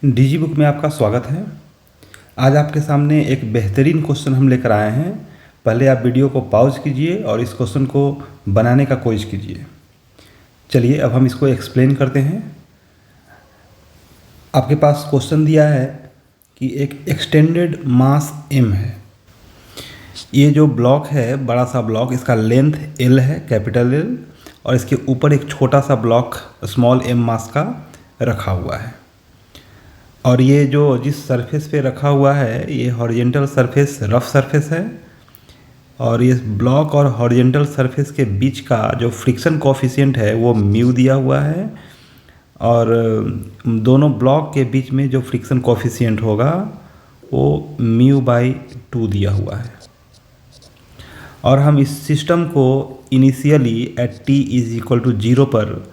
DG book में आपका स्वागत है। आज आपके सामने एक बेहतरीन क्वेश्चन हम लेकर आए हैं। पहले आप वीडियो को पॉज कीजिए और इस क्वेश्चन को बनाने का कोशिश कीजिए। चलिए अब हम इसको एक्सप्लेन करते हैं। आपके पास क्वेश्चन दिया है कि एक एक्सटेंडेड मास m है। ये जो ब्लॉक है, बड़ा सा ब्लॉक, इसका लेंथ l है, कैपिटल L, और इसके ऊपर एक छोटा सा ब्लॉक स्मॉल m मास का रखा हुआ है। और ये जो जिस सरफेस पे रखा हुआ है ये हॉरिजेंटल सरफेस, रफ सरफेस है। और ये ब्लॉक और हॉरिजेंटल सरफेस के बीच का जो फ्रिक्शन कोफिशिएंट है वो म्यू दिया हुआ है। और दोनों ब्लॉक के बीच में जो फ्रिक्शन कोफिशिएंट होगा वो μ/2 दिया हुआ है। और हम इस सिस्टम को इनिशियली एट t = 0 पर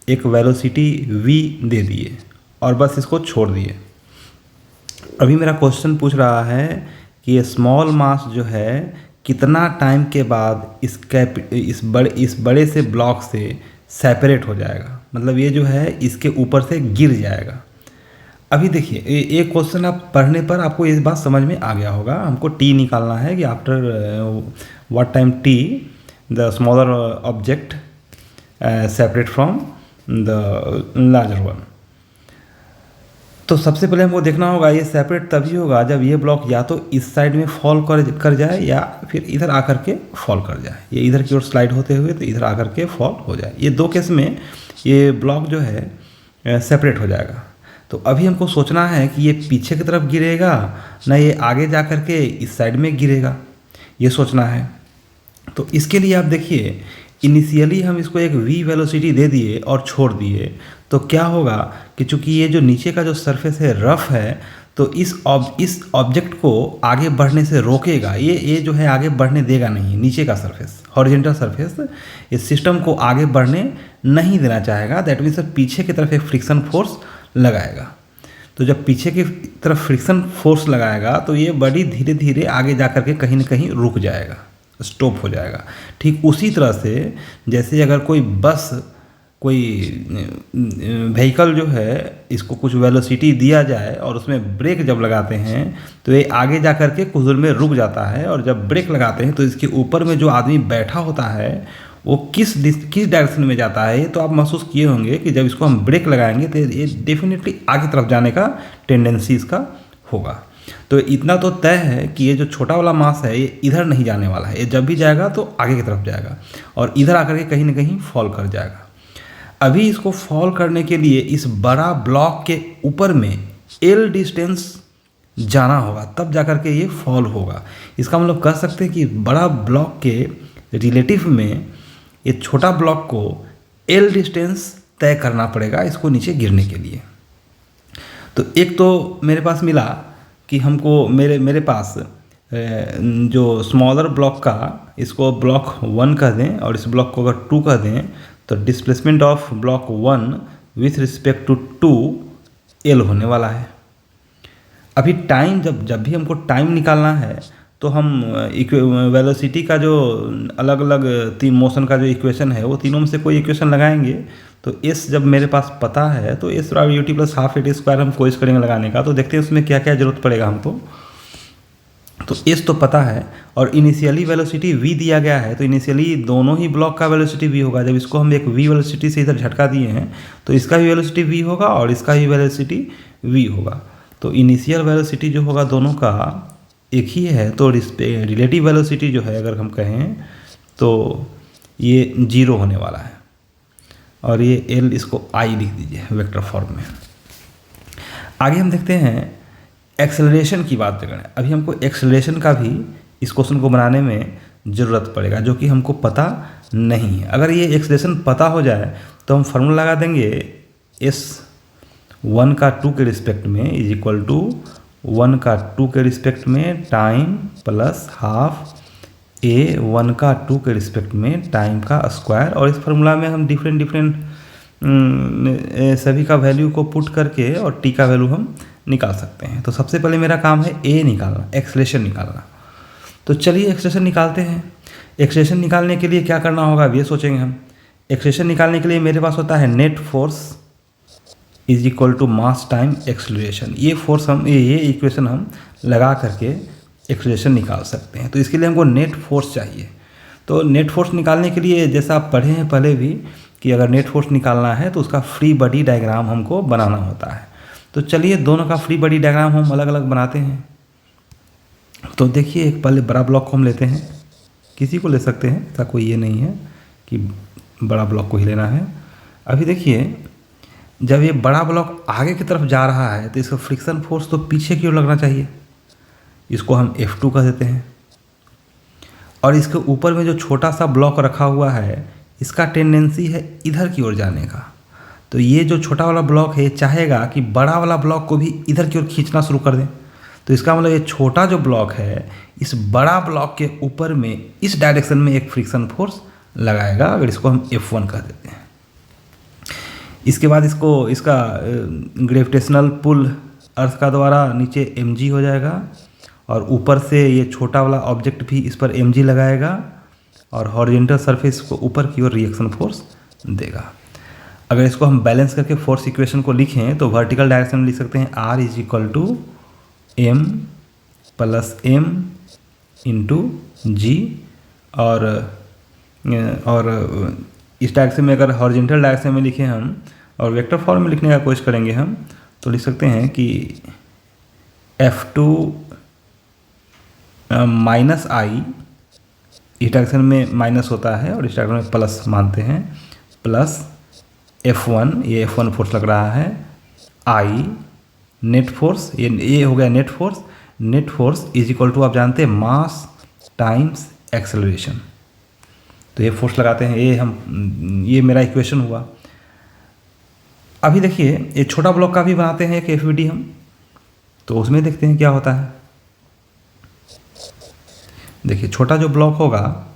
एक वेलोसिटी v दे दिए और बस इसको छोड़ दिए। अभी मेरा क्वेश्चन पूछ रहा है कि ये स्मॉल मास जो है कितना टाइम के बाद इस बड़े से ब्लॉक से सेपरेट हो जाएगा, मतलब ये जो है इसके ऊपर से गिर जाएगा। अभी देखिए ये क्वेश्चन आप पढ़ने पर आपको ये बात समझ में आ गया होगा। हमको टी निकालना है कि after what time T the smaller object separate from the larger one. तो सबसे पहले हमको देखना होगा ये सेपरेट तभी होगा जब ये ब्लॉक या तो इस साइड में फॉल कर जाए या फिर इधर आकर के फॉल कर जाए। ये इधर की ओर स्लाइड होते हुए तो इधर आकर के फॉल हो जाए। ये दो केस में ये ब्लॉक जो है सेपरेट हो जाएगा। तो अभी हमको सोचना है कि ये पीछे की तरफ गिरेगा ना ये आगे जा कर के इस साइड में गिरेगा, ये सोचना है। तो इसके लिए आप देखिए इनिशियली हम इसको एक v वेलोसिटी दे दिए और छोड़ दिए तो क्या होगा कि चूंकि ये जो नीचे का जो सरफेस है रफ है तो इस ऑब्जेक्ट को आगे बढ़ने से रोकेगा। ये जो है आगे बढ़ने देगा नहीं। नीचे का सरफेस, हॉरिजॉन्टल सरफेस, इस सिस्टम को आगे बढ़ने नहीं देना चाहेगा। दैट मीन्स पीछे की तरफ एक फ्रिक्शन फोर्स लगाएगा। तो जब पीछे की तरफ फ्रिक्शन फोर्स लगाएगा तो ये बड़ी धीरे धीरे आगे जा कर के कहीं ना कहीं रुक जाएगा, स्टॉप हो जाएगा। ठीक उसी तरह से जैसे अगर कोई बस, कोई व्हीकल जो है इसको कुछ वेलोसिटी दिया जाए और उसमें ब्रेक जब लगाते हैं तो ये आगे जा कर के कुछ दूर में रुक जाता है। और जब ब्रेक लगाते हैं तो इसके ऊपर में जो आदमी बैठा होता है वो किस डायरेक्शन में जाता है ये तो आप महसूस किए होंगे कि जब इसको हम ब्रेक लगाएंगे तो ये डेफिनेटली आगे तरफ जाने का टेंडेंसी इसका होगा। तो इतना तो तय है कि ये जो छोटा वाला मास है ये इधर नहीं जाने वाला है। ये जब भी जाएगा तो आगे की तरफ जाएगा और इधर आकर के कहीं ना कहीं फॉल कर जाएगा। अभी इसको फॉल करने के लिए इस बड़ा ब्लॉक के ऊपर में L डिस्टेंस जाना होगा, तब जाकर के ये फॉल होगा। इसका मतलब कह सकते हैं कि बड़ा ब्लॉक के रिलेटिव में ये छोटा ब्लॉक को L डिस्टेंस तय करना पड़ेगा इसको नीचे गिरने के लिए। तो एक तो मेरे पास मिला कि हमको मेरे पास जो स्मॉलर ब्लॉक का, इसको ब्लॉक 1 कह दें और इस ब्लॉक को अगर 2 कह दें तो displacement of block 1 with respect to 2 L होने वाला है। अभी टाइम जब भी हमको टाइम निकालना है तो हम वेलोसिटी का जो अलग अलग 3 मोशन का जो इक्वेशन है वो तीनों में से कोई इक्वेशन लगाएंगे। तो S जब मेरे पास पता है तो S ut + ½ at² हम कोशिश करेंगे लगाने का। तो देखते हैं उसमें क्या क्या जरूरत पड़ेगा हमको। तो S तो पता है और इनिशियली वेलोसिटी v दिया गया है तो इनिशियली दोनों ही ब्लॉक का वेलोसिटी v होगा। जब इसको हम एक v वेलोसिटी से इधर झटका दिए हैं तो इसका भी वेलोसिटी v होगा और इसका भी वेलोसिटी v होगा। तो इनिशियल वेलोसिटी जो होगा दोनों का एक ही है। तो रिलेटिव वेलोसिटी जो है अगर हम कहें तो ये 0 होने वाला है। और ये L इसको I लिख दीजिए वेक्टर फॉर्म में। आगे हम देखते हैं एक्सेलरेशन की बात करें। अभी हमको एक्सेलरेशन का भी इस क्वेश्चन को बनाने में ज़रूरत पड़ेगा जो कि हमको पता नहीं है। अगर ये एक्सेलरेशन पता हो जाए तो हम फार्मूला लगा देंगे S1 का 2 के रिस्पेक्ट में = 1 का 2 के रिस्पेक्ट में टाइम प्लस हाफ A1 का 2 के रिस्पेक्ट में टाइम का स्क्वायर। और इस फार्मूला में हम डिफरेंट सभी का वैल्यू को पुट करके और t का वैल्यू हम निकाल सकते हैं। तो सबसे पहले मेरा काम है A निकालना, एक्सेलरेशन निकालना। तो चलिए एक्सेलरेशन निकालते हैं। एक्सेलरेशन निकालने के लिए क्या करना होगा अब ये सोचेंगे हम। एक्सेलरेशन निकालने के लिए मेरे पास होता है net force is equal to mass time acceleration. ये फोर्स हम ये इक्वेशन हम लगा करके एक्सेलरेशन निकाल सकते हैं। तो इसके लिए हमको नेट फोर्स चाहिए। तो नेट फोर्स निकालने के लिए जैसा आप पढ़े हैं पहले भी कि अगर नेट फोर्स निकालना है तो उसका फ्री बॉडी डायग्राम हमको बनाना होता है। तो चलिए दोनों का फ्री बॉडी डायग्राम हम अलग अलग बनाते हैं। तो देखिए एक पहले बड़ा ब्लॉक को हम लेते हैं, किसी को ले सकते हैं, ऐसा कोई ये नहीं है कि बड़ा ब्लॉक को ही लेना है। अभी देखिए जब ये बड़ा ब्लॉक आगे की तरफ जा रहा है तो इसका फ्रिक्शन फोर्स तो पीछे की ओर लगना चाहिए, इसको हम F2 कह देते हैं। और इसके ऊपर में जो छोटा सा ब्लॉक रखा हुआ है इसका टेंडेंसी है इधर की ओर जाने का। तो ये जो छोटा वाला ब्लॉक है चाहेगा कि बड़ा वाला ब्लॉक को भी इधर की ओर खींचना शुरू कर दें। तो इसका मतलब ये छोटा जो ब्लॉक है इस बड़ा ब्लॉक के ऊपर में इस डायरेक्शन में एक फ्रिक्शन फोर्स लगाएगा, अगर इसको हम F1 कह देते हैं। इसके बाद इसका ग्रेविटेशनल पुल अर्थ का द्वारा नीचे mg हो जाएगा और ऊपर से ये छोटा वाला ऑब्जेक्ट भी इस पर mg लगाएगा और हॉरिजॉन्टल सरफेस को ऊपर की ओर रिएक्शन फोर्स देगा। अगर इसको हम बैलेंस करके फोर्स इक्वेशन को लिखें तो वर्टिकल डायरेक्शन में लिख सकते हैं R is equal to m plus m into g. और इस डायरेक्शन में अगर हॉरिजॉन्टल डायरेक्शन में लिखें हम और वेक्टर फॉर्म में लिखने का कोशिश करेंगे हम तो लिख सकते हैं कि F2 माइनस आई, इस डायरेक्शन में माइनस होता है और इस डायरेक्शन में प्लस मानते हैं, प्लस F1, ये F1 फोर्स लग रहा है, आई नेट फोर्स, ये हो गया net force. Net force is equal to आप जानते हैं मास टाइम्स एक्सेलरेशन। तो ये फोर्स लगाते हैं, ये मेरा इक्वेशन हुआ। अभी देखिए ये छोटा ब्लॉक का भी बनाते हैं एक FBD हम, तो उसमें देखते हैं क्या होता है। देखिए छोटा जो ब्लॉक होगा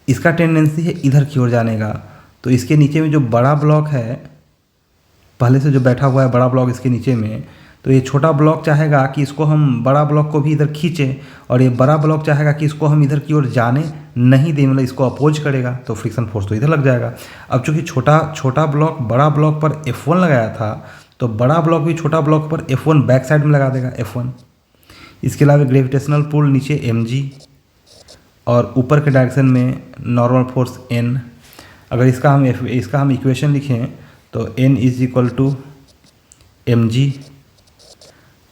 इसका टेंडेंसी है इधर की ओर जाने का। तो इसके नीचे में जो बड़ा ब्लॉक है, पहले से जो बैठा हुआ है बड़ा ब्लॉक इसके नीचे में, तो ये छोटा ब्लॉक चाहेगा कि इसको हम बड़ा ब्लॉक को भी इधर खींचें और ये बड़ा ब्लॉक चाहेगा कि इसको हम इधर की ओर जाने नहीं दें, मतलब इसको अपोज करेगा, तो फ्रिक्शन फोर्स तो इधर लग जाएगा। अब चूंकि छोटा ब्लॉक बड़ा ब्लॉक पर F1 लगाया था तो बड़ा ब्लॉक भी छोटा ब्लॉक पर F1 बैक साइड में लगा देगा F1। इसके अलावा ग्रेविटेशनल पुल नीचे mg और ऊपर के डायरेक्शन में नॉर्मल फोर्स n। अगर इसका हम इक्वेशन लिखें तो n is equal to mg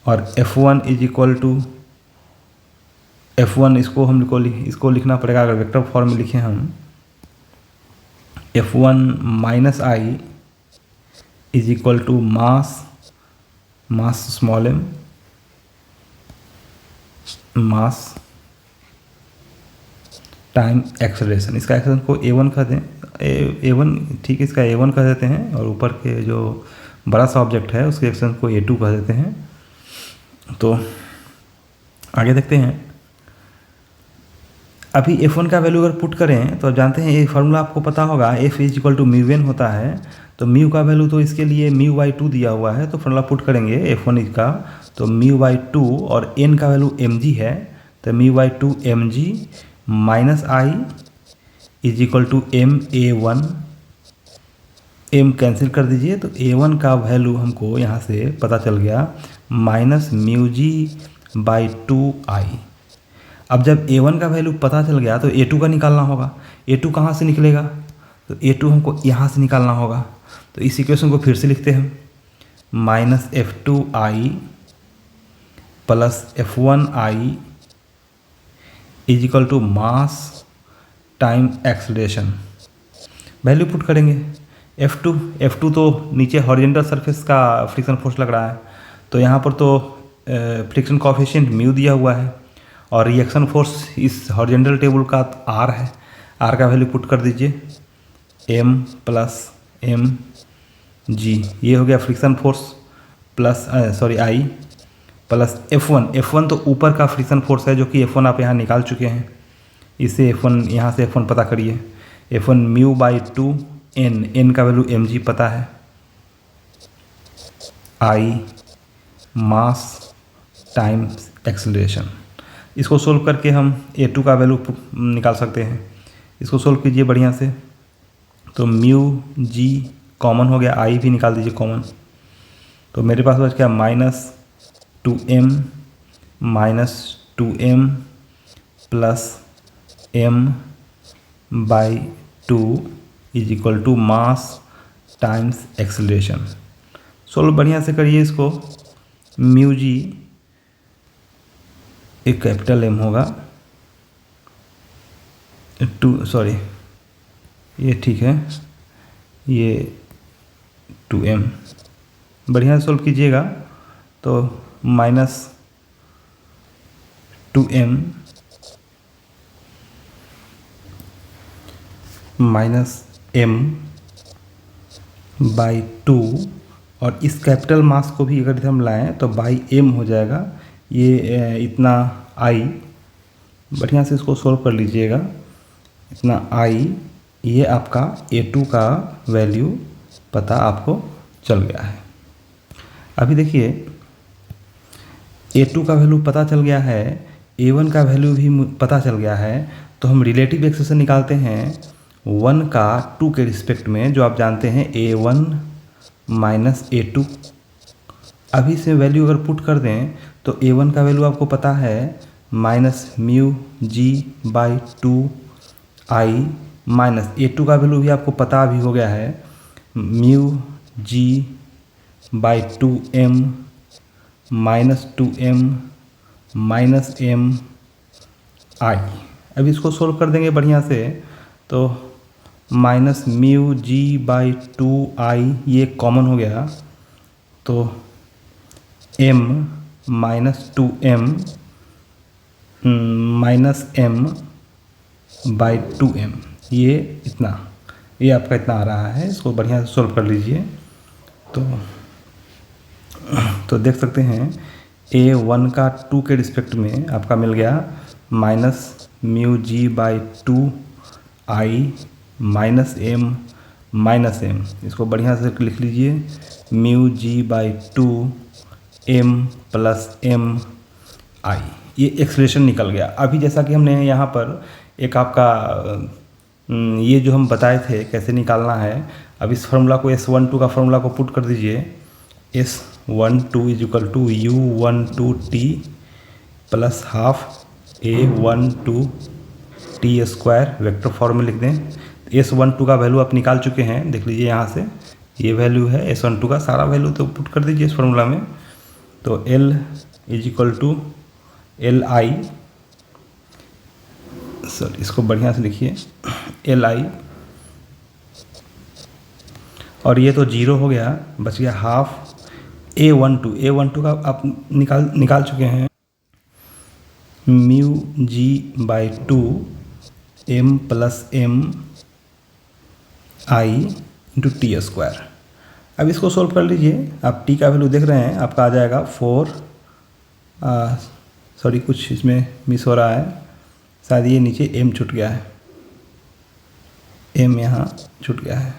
और F1 is equal to F1, इसको लिखना पड़ेगा। अगर वेक्टर फॉर्म में लिखें हम F1 minus i is equal to mass small m, mass time acceleration. इसका एक्सेलरेशन को A1 कह दें, A1 ठीक है, इसका A1 कह देते हैं और ऊपर के जो बड़ा सा ऑब्जेक्ट है उसके एक्सेलरेशन को A2 कह देते हैं। तो आगे देखते हैं। अभी F1 का वैल्यू अगर पुट करें तो जानते हैं ये फार्मूला आपको पता होगा, F is equal to mu n होता है। तो म्यू का वैल्यू तो इसके लिए μ/2 दिया हुआ है, तो फार्मूला पुट करेंगे F1 का तो μ/2 और n का वैल्यू mg है, तो μ/2 mg minus i is equal to ma1, m cancel कर दीजिए तो a1 का वैल्यू हमको यहाँ से पता चल गया माइनस μg/2i। अब जब a1 का वैल्यू पता चल गया तो a2 का निकालना होगा। a2 कहाँ से निकलेगा, तो a2 हमको यहाँ से निकालना होगा। तो इस इक्वेशन को फिर से लिखते हैं, minus f2i plus f1i is equal to mass time acceleration. Value put करेंगे F2 तो नीचे हॉरिजॉन्टल सरफेस का फ्रिक्शन फोर्स लग रहा है, तो यहाँ पर तो फ्रिक्शन कोएफिशिएंट म्यू दिया हुआ है और रिएक्शन फोर्स इस हॉरिजॉन्टल टेबल का R है। R का वैल्यू पुट कर दीजिए m प्लस mg, ये हो गया friction force plus I plus F1 तो ऊपर का फ्रिक्शन फोर्स है जो कि F1 आप यहाँ निकाल चुके हैं। इससे F1 यहाँ से F1 पता करिए, F1 μ/2 n का वैल्यू mg पता है, I मास टाइम एक्सेलरेशन। इसको सोल्व करके हम a2 का वैल्यू निकाल सकते हैं। इसको सोल्व कीजिए बढ़िया से, तो μg कॉमन हो गया, I भी निकाल दीजिए कॉमन। तो मेरे पास बच गया -2m plus m/2 is equal to mass times acceleration. Solve बढ़िया से करिए इसको। म्यू जी एक कैपिटल M होगा, ये ठीक है, ये 2m। बढ़िया से सोल्व कीजिएगा तो -2m -m/2 और इस कैपिटल मास को भी अगर हम लाएं तो बाई m हो जाएगा। ये इतना I, बढ़िया से इसको सोल्व कर लीजिएगा। इतना I, ये आपका A2 का वैल्यू पता आपको चल गया है। अभी देखिए A2 का वैल्यू पता चल गया है, A1 का वैल्यू भी पता चल गया है। तो हम रिलेटिव एक्सप्रेशन निकालते हैं 1 का 2 के रिस्पेक्ट में, जो आप जानते हैं A1 माइनस A2। अभी से वैल्यू अगर पुट कर दें तो A1 का वैल्यू आपको पता है -μg/2i माइनस A2 का वैल्यू भी आपको पता अभी हो गया है μg/2m -2m -mi। अभी इसको सोल्व कर देंगे बढ़िया से तो -μg/2i ये कॉमन हो गया, तो m -2m -m/2m ये इतना, ये आपका इतना आ रहा है। इसको बढ़िया से सोल्व कर लीजिए तो देख सकते हैं A1 का 2 के रिस्पेक्ट में आपका मिल गया -μg/2i -m। इसको बढ़िया से लिख लीजिए μg/2m + mi। ये एक्सप्रेशन निकल गया। अभी जैसा कि हमने यहाँ पर एक आपका ये जो हम बताए थे कैसे निकालना है, अब इस फार्मूला को S12 का फार्मूला को पुट कर दीजिए। S12 = U12t + ½ A12t² vector form में लिख दें। S12 का वैल्यू आप निकाल चुके हैं, देख लीजिए यहाँ से ये वैल्यू है S12 का, सारा वैल्यू तो पुट कर दीजिए इस फार्मूला में। तो L = Li, सर इसको बढ़िया से लिखिए Li, और ये तो 0 हो गया, बच गया ½ A12 का आप निकाल चुके हैं μg/2m + mi/t²। अब इसको सोल्व कर लीजिए। आप t का वैल्यू देख रहे हैं, आपका आ जाएगा 4, सॉरी कुछ इसमें मिस हो रहा है, शायद ये नीचे m छूट गया है, m यहाँ छूट गया है।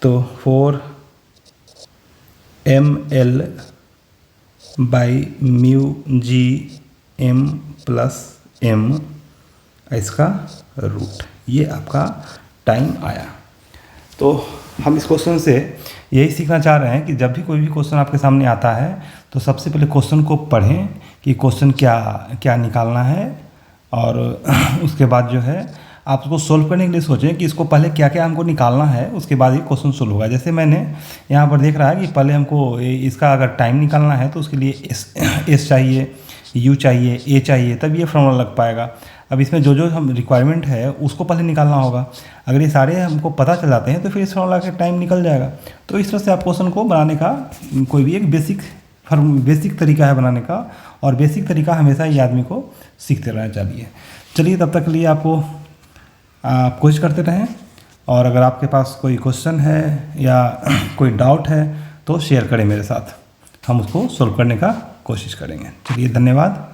तो 4mL/μgm + m इसका रूट, ये आपका टाइम आया। तो हम इस क्वेश्चन से यही सीखना चाह रहे हैं कि जब भी कोई भी क्वेश्चन आपके सामने आता है तो सबसे पहले क्वेश्चन को पढ़ें कि क्वेश्चन क्या निकालना है, और उसके बाद जो है आप उसको सोल्व करने के लिए सोचें कि इसको पहले क्या क्या हमको निकालना है, उसके बाद ही क्वेश्चन सोल्व होगा। जैसे मैंने यहाँ पर देख रहा है कि पहले हमको इसका अगर टाइम निकालना है तो उसके लिए एस चाहिए, यू चाहिए, ए चाहिए, तब ये फॉर्मूला लग पाएगा। अब इसमें जो हम रिक्वायरमेंट है उसको पहले निकालना होगा। अगर ये सारे हमको पता चल जाते हैं तो फिर इस फॉर्मूला का टाइम निकल जाएगा। तो इस तरह से आप क्वेश्चन को बनाने का कोई भी एक बेसिक तरीका है बनाने का, और बेसिक तरीका हमेशा ही आदमी को सीखते रहना चाहिए। चलिए तब तक के लिए आप कोशिश करते रहें, और अगर आपके पास कोई क्वेश्चन है या कोई डाउट है तो शेयर करें मेरे साथ, हम उसको सोल्व करने का कोशिश करेंगे। चलिए धन्यवाद।